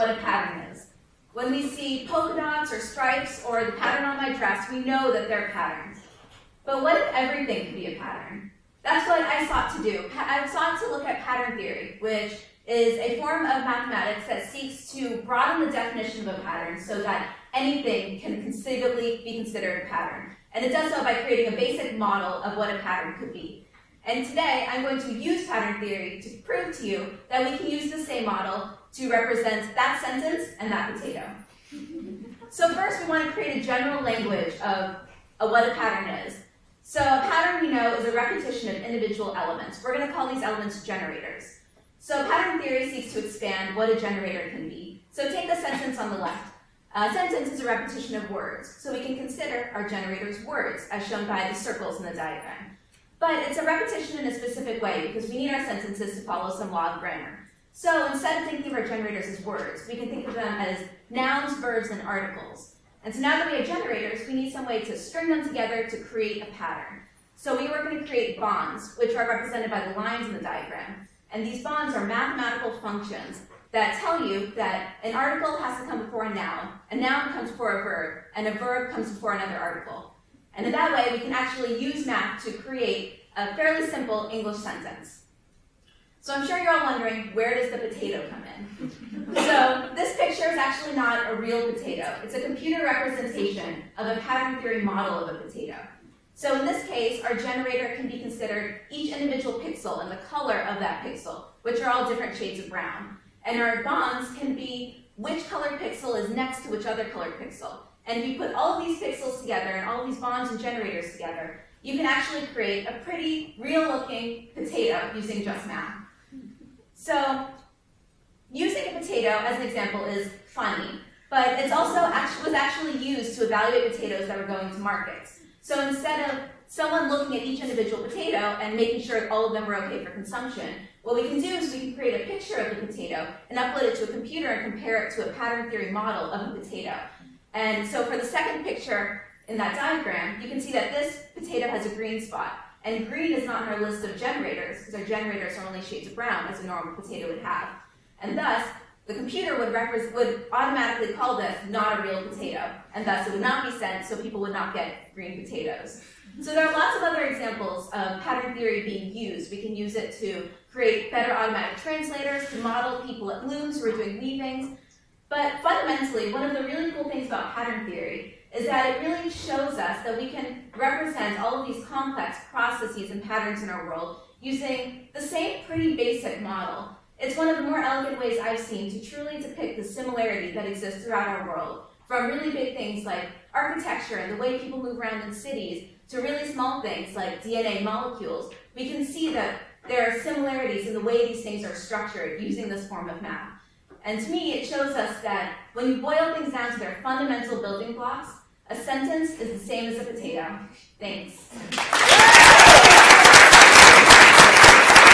what a pattern is. When we see polka dots or stripes or the pattern on my dress, we know that they're patterns. But what if everything could be a pattern? That's what I sought to do. I sought to look at pattern theory, which is a form of mathematics that seeks to broaden the definition of a pattern so that anything can conceivably be considered a pattern. And it does so by creating a basic model of what a pattern could be. And today, I'm going to use pattern theory to prove to you that we can use the same model to represent that sentence and that potato. So first, we want to create a general language of what a pattern is. So a pattern, we know, is a repetition of individual elements. We're going to call these elements generators. So pattern theory seeks to expand what a generator can be. So take the sentence on the left. A sentence is a repetition of words. So we can consider our generators words, as shown by the circles in the diagram. But it's a repetition in a specific way because we need our sentences to follow some law of grammar. So instead of thinking of our generators as words, we can think of them as nouns, verbs, and articles. And so now that we have generators, we need some way to string them together to create a pattern. So we were going to create bonds, which are represented by the lines in the diagram. And these bonds are mathematical functions that tell you that an article has to come before a noun comes before a verb, and a verb comes before another article. And in that way, we can actually use math to create a fairly simple English sentence. So I'm sure you're all wondering, where does the potato come in? So this picture is actually not a real potato. It's a computer representation of a pattern theory model of a potato. So in this case, our generator can be considered each individual pixel and the color of that pixel, which are all different shades of brown. And our bonds can be which colored pixel is next to which other colored pixel. And if you put all of these pixels together and all of these bonds and generators together, you can actually create a pretty real-looking potato using just math. So using a potato as an example is funny, but it's also was actually used to evaluate potatoes that were going to markets. So instead of someone looking at each individual potato and making sure all of them were okay for consumption, what we can do is we can create a picture of the potato and upload it to a computer and compare it to a pattern theory model of a potato. And so for the second picture in that diagram, you can see that this potato has a green spot. And green is not in our list of generators, because our generators are only shades of brown, as a normal potato would have. And thus, the computer would automatically call this not a real potato, and thus it would not be sent, so people would not get green potatoes. So there are lots of other examples of pattern theory being used. We can use it to create better automatic translators, to model people at looms who are doing weavings. But fundamentally, one of the really cool things about pattern theory is that it really shows us that we can represent all of these complex processes and patterns in our world using the same pretty basic model. It's one of the more elegant ways I've seen to truly depict the similarity that exists throughout our world, from really big things like architecture and the way people move around in cities, to really small things like DNA molecules. We can see that there are similarities in the way these things are structured using this form of math. And to me, it shows us that when you boil things down to their fundamental building blocks, a sentence is the same as a potato. Thanks.